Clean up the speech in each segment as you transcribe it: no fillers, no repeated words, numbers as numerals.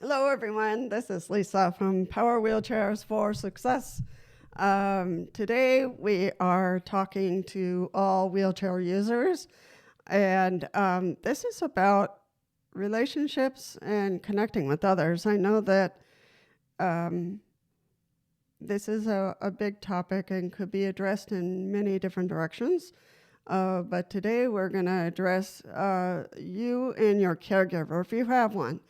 Hello, everyone. This is Lisa from Power Wheelchairs for Success. Today, we are talking to all wheelchair users, and this is about relationships and connecting with others. I know that um, this is a big topic and could be addressed in many different directions. But today, we're going to address you and your caregiver, if you have one,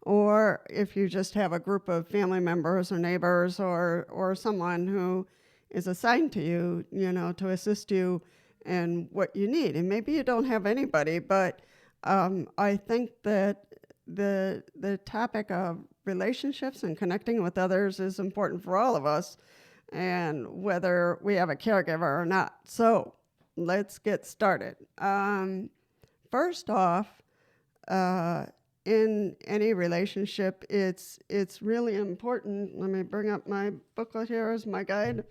or if you just have a group of family members or neighbors or someone who is assigned to you, to assist you in what you need. And maybe you don't have anybody, but I think that the topic of relationships and connecting with others is important for all of us, and whether we have a caregiver or not. So let's get started. First off, in any relationship, it's really important. Let me bring up my booklet here as my guide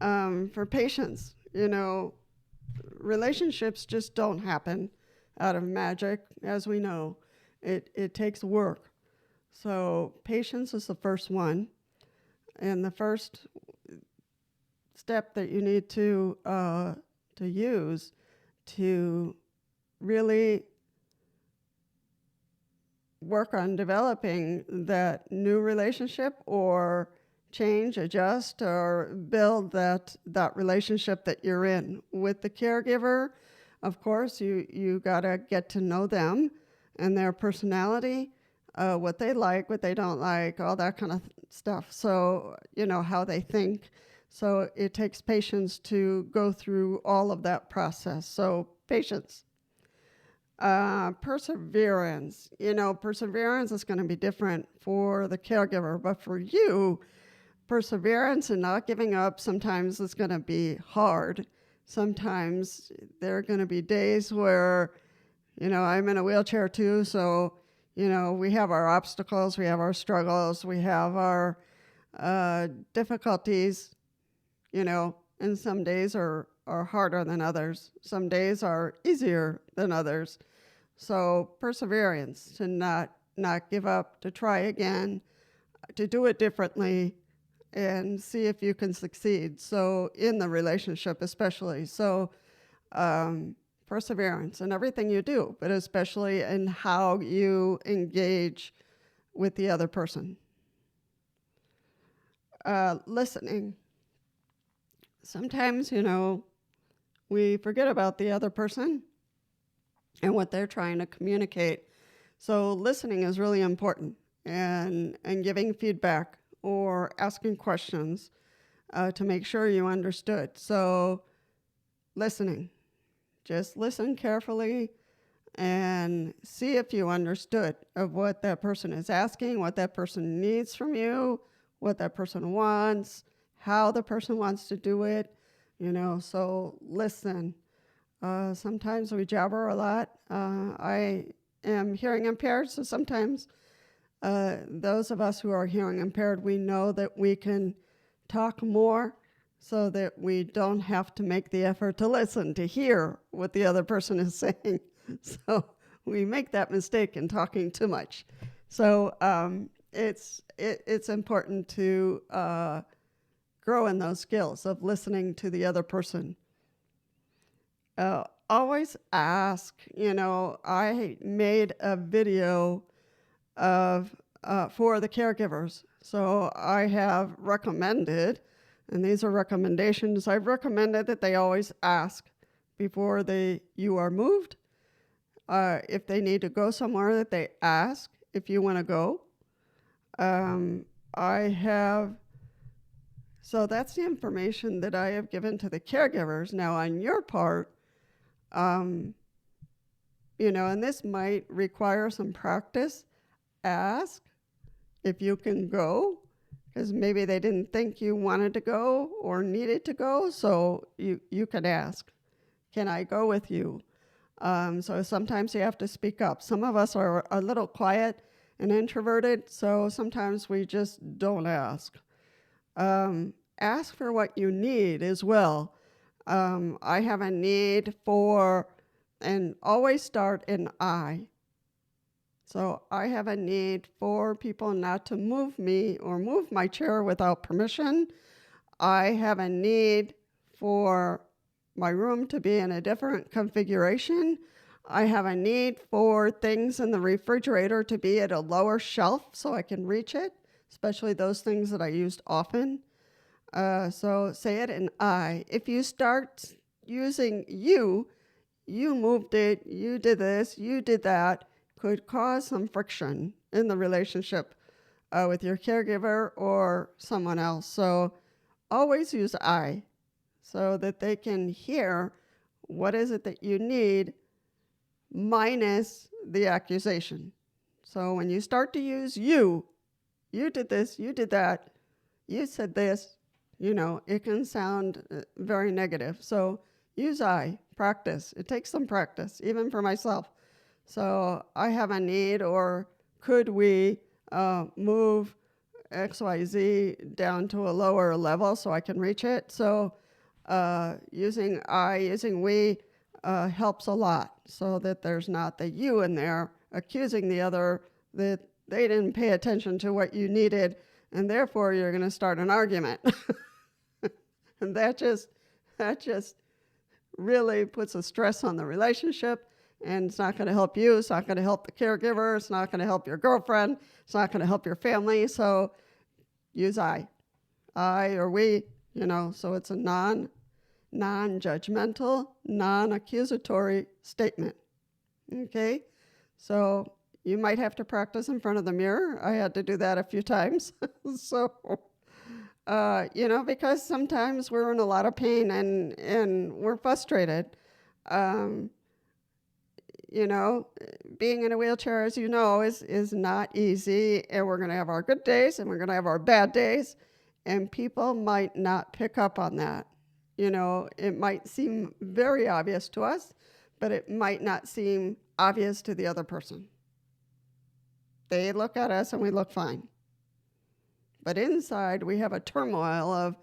for patience. Relationships just don't happen out of magic, as we know. It takes work. So patience is the first one, and the first step that you need to use to really work on developing that new relationship, or change, adjust, or build that relationship that you're in with the caregiver. Of course, you gotta get to know them and their personality, what they like, what they don't like, all that kind of stuff. So, how they think. So it takes patience to go through all of that process. So patience. Perseverance. Perseverance is going to be different for the caregiver, but for you, perseverance and not giving up sometimes is going to be hard. Sometimes there are going to be days where, I'm in a wheelchair too, so, we have our obstacles, we have our struggles, we have our difficulties, and some days are harder than others. Some days are easier than others. So perseverance, to not give up, to try again, to do it differently, and see if you can succeed. So in the relationship especially. So perseverance in everything you do, but especially in how you engage with the other person. Listening. Sometimes, we forget about the other person and what they're trying to communicate. So listening is really important, and giving feedback or asking questions to make sure you understood. So listening, just listen carefully and see if you understood of what that person is asking, what that person needs from you, what that person wants, how the person wants to do it, so listen. Sometimes we jabber a lot. I am hearing impaired, so sometimes those of us who are hearing impaired, we know that we can talk more so that we don't have to make the effort to listen, to hear what the other person is saying. So we make that mistake in talking too much. So it's important to grow in those skills of listening to the other person. Always ask. I made a video of for the caregivers. So I have recommended, and these are recommendations, I've recommended that they always ask before you are moved. If they need to go somewhere, that they ask if you want to go. So that's the information that I have given to the caregivers. Now, on your part, and this might require some practice, ask if you can go, because maybe they didn't think you wanted to go or needed to go, so you can ask, can I go with you? So sometimes you have to speak up. Some of us are a little quiet and introverted, so sometimes we just don't ask. Ask for what you need as well. I have a need for, and always start in I. So I have a need for people not to move me or move my chair without permission. I have a need for my room to be in a different configuration. I have a need for things in the refrigerator to be at a lower shelf so I can reach it, especially those things that I used often. So say it in I. If you start using you moved it, you did this, you did that, could cause some friction in the relationship with your caregiver or someone else. So always use I so that they can hear what is it that you need minus the accusation. So when you start to use you did this, you did that, you said this, it can sound very negative. So use I, practice. It takes some practice, even for myself. So I have a need, or could we move XYZ down to a lower level so I can reach it? So using I, using we helps a lot so that there's not the you in there accusing the other that they didn't pay attention to what you needed, and therefore you're going to start an argument. And that just really puts a stress on the relationship, and it's not going to help you. It's not going to help the caregiver. It's not going to help your girlfriend. It's not going to help your family. So use I or we, so it's a non-judgmental, non-accusatory statement. Okay? So you might have to practice in front of the mirror. I had to do that a few times. So, because sometimes we're in a lot of pain and we're frustrated. Being in a wheelchair, as you know, is not easy. And we're going to have our good days and we're going to have our bad days. And people might not pick up on that. It might seem very obvious to us, but it might not seem obvious to the other person. They look at us and we look fine. But inside, we have a turmoil of,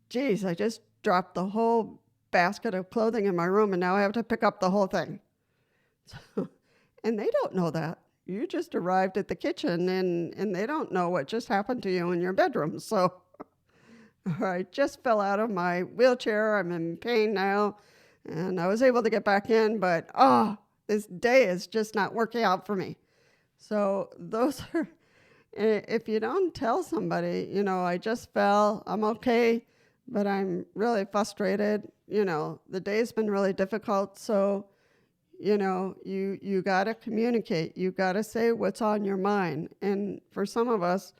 geez, I just dropped the whole basket of clothing in my room and now I have to pick up the whole thing. So, and they don't know that. You just arrived at the kitchen and they don't know what just happened to you in your bedroom. So I just fell out of my wheelchair. I'm in pain now. And I was able to get back in, but this day is just not working out for me. So those are, if you don't tell somebody, I just fell, I'm okay, but I'm really frustrated. The day's been really difficult. So, you got to communicate. You got to say what's on your mind. And for some of us,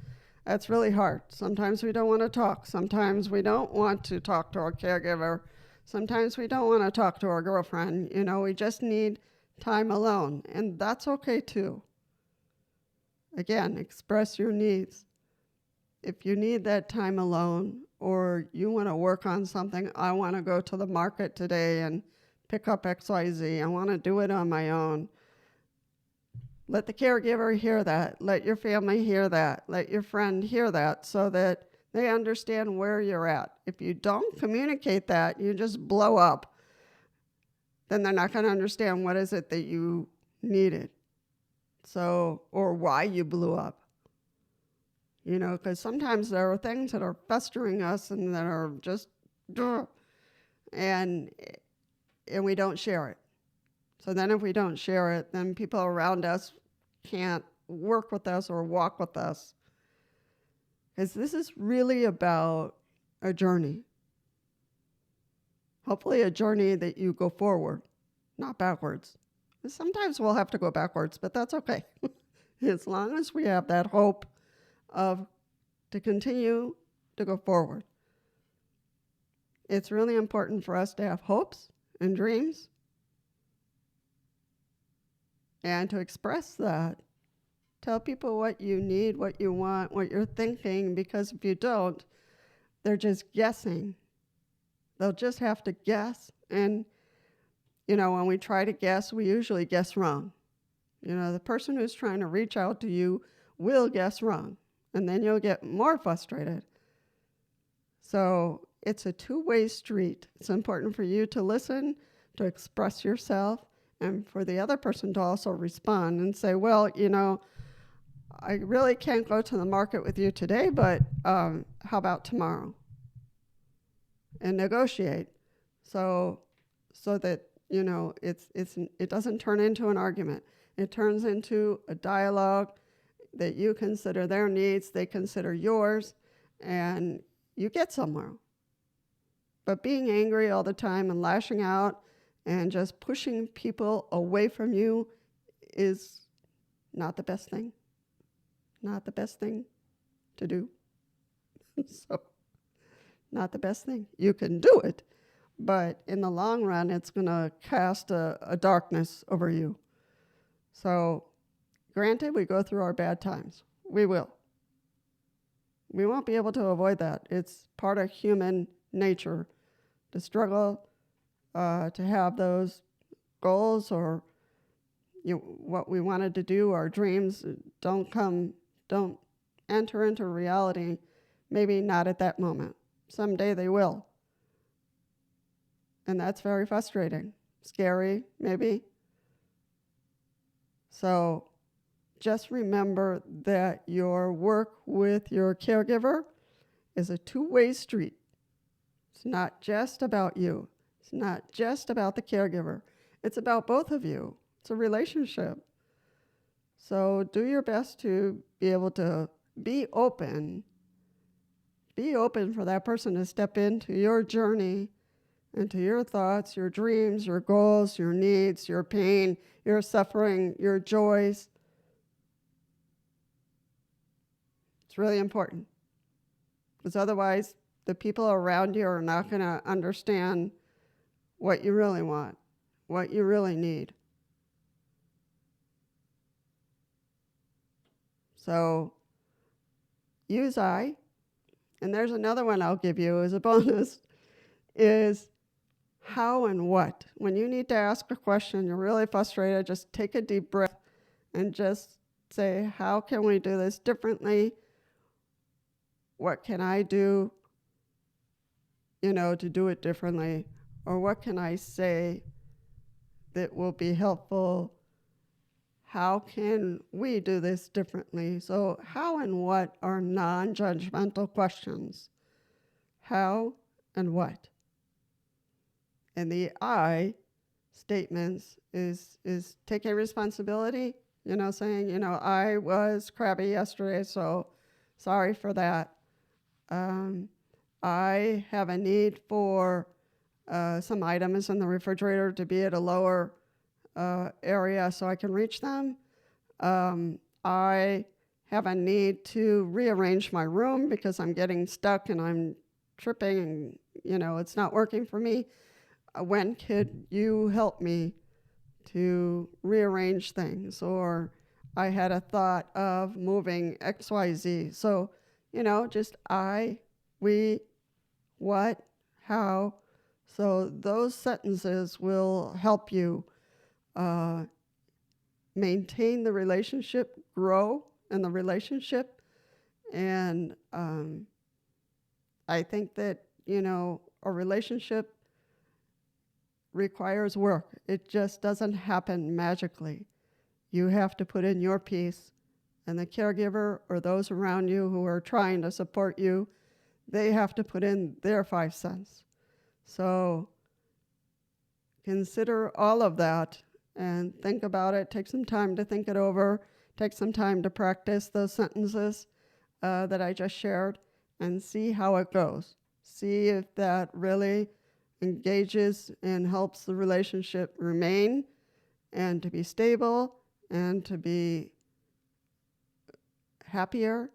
that's really hard. Sometimes we don't want to talk. Sometimes we don't want to talk to our caregiver. Sometimes we don't want to talk to our girlfriend. We just need time alone. And that's okay too. Again, express your needs. If you need that time alone or you want to work on something, I want to go to the market today and pick up XYZ. I want to do it on my own. Let the caregiver hear that. Let your family hear that. Let your friend hear that so that they understand where you're at. If you don't communicate that, you just blow up, then they're not going to understand what is it that you needed. So, or why you blew up, because sometimes there are things that are festering us and that are just, and we don't share it. So then if we don't share it, then people around us can't work with us or walk with us. Because this is really about a journey. Hopefully a journey that you go forward, not backwards. Sometimes we'll have to go backwards, but that's okay. As long as we have that hope to continue to go forward. It's really important for us to have hopes and dreams and to express that. Tell people what you need, what you want, what you're thinking, because if you don't, they're just guessing. They'll just have to guess, and when we try to guess, we usually guess wrong. The person who's trying to reach out to you will guess wrong, and then you'll get more frustrated. So it's a two-way street. It's important for you to listen, to express yourself, and for the other person to also respond and say, well, I really can't go to the market with you today, but how about tomorrow? And negotiate, so that it doesn't turn into an argument. It turns into a dialogue that you consider their needs, they consider yours, and you get somewhere. But being angry all the time and lashing out and just pushing people away from you is not the best thing. Not the best thing to do. So, not the best thing. You can do it, but in the long run, it's going to cast a darkness over you. So, granted, we go through our bad times. We will. We won't be able to avoid that. It's part of human nature to struggle, to have those goals or what we wanted to do, our dreams don't enter into reality, maybe not at that moment. Someday they will. And that's very frustrating, scary, maybe. So just remember that your work with your caregiver is a two-way street. It's not just about you. It's not just about the caregiver. It's about both of you. It's a relationship. So do your best to be able to be open. Be open for that person to step into your journey, into your thoughts, your dreams, your goals, your needs, your pain, your suffering, your joys. It's really important, because otherwise the people around you are not going to understand what you really want, what you really need. So use I. And there's another one I'll give you as a bonus, is how and what. When you need to ask a question, you're really frustrated, just take a deep breath and just say, how can we do this differently? What can I do, to do it differently? Or what can I say that will be helpful? How can we do this differently? So how and what are non-judgmental questions. How and what. And the I statements is taking responsibility, saying, I was crabby yesterday, so sorry for that. I have a need for some items in the refrigerator to be at a lower area so I can reach them. I have a need to rearrange my room because I'm getting stuck and I'm tripping and, it's not working for me. When could you help me to rearrange things? Or I had a thought of moving XYZ. So, just I, we, what, how. So those sentences will help you maintain the relationship, grow in the relationship. And I think that, a relationship requires work. It just doesn't happen magically. You have to put in your piece, and the caregiver or those around you who are trying to support you, they have to put in their 5 cents. So consider all of that and think about it. Take some time to think it over. Take some time to practice those sentences that I just shared and see how it goes. See if that really engages and helps the relationship remain and to be stable and to be happier,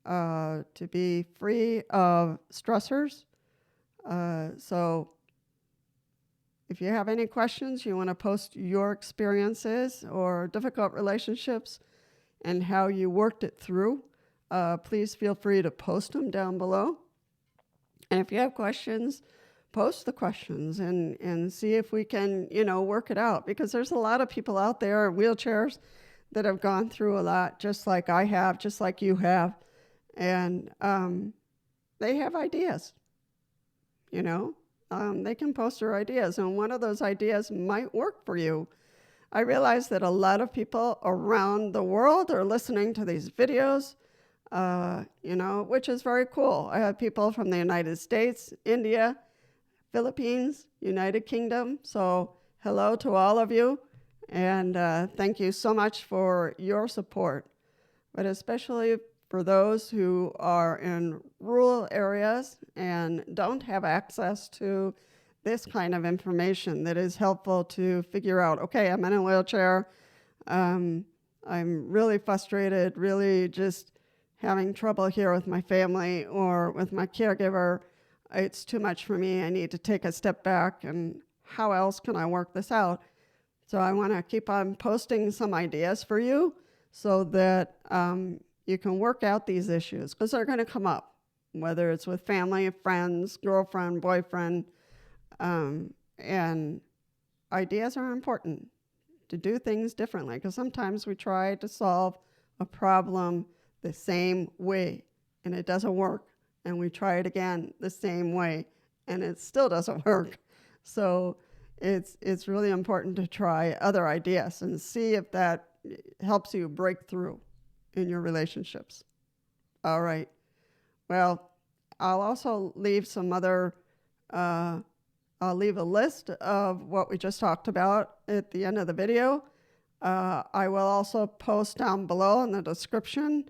to be free of stressors. So if you have any questions, you want to post your experiences or difficult relationships and how you worked it through, please feel free to post them down below. And if you have questions, post the questions and see if we can, work it out. Because there's a lot of people out there in wheelchairs that have gone through a lot, just like I have, just like you have. And they have ideas, they can post their ideas. And one of those ideas might work for you. I realize that a lot of people around the world are listening to these videos, which is very cool. I have people from the United States, India, Philippines, United Kingdom. So hello to all of you. And thank you so much for your support, but especially for those who are in rural areas and don't have access to this kind of information that is helpful to figure out, okay, I'm in a wheelchair. I'm really frustrated, really just having trouble here with my family or with my caregiver. It's too much for me. I need to take a step back, and how else can I work this out? So I want to keep on posting some ideas for you so that you can work out these issues, because they're going to come up, whether it's with family, friends, girlfriend, boyfriend, and ideas are important to do things differently, because sometimes we try to solve a problem the same way and it doesn't work, and we try it again the same way and it still doesn't work. So it's really important to try other ideas and see if that helps you break through in your relationships. All right. Well, I'll also leave some other I'll leave a list of what we just talked about at the end of the video. I will also post down below in the description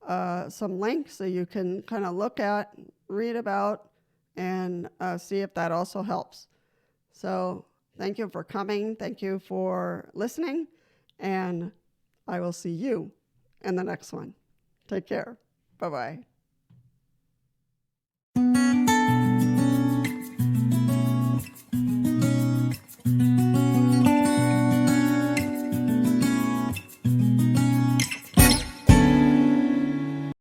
some links so you can kind of look at, read about, and see if that also helps. So thank you for coming. Thank you for listening. And I will see you in the next one. Take care. Bye-bye.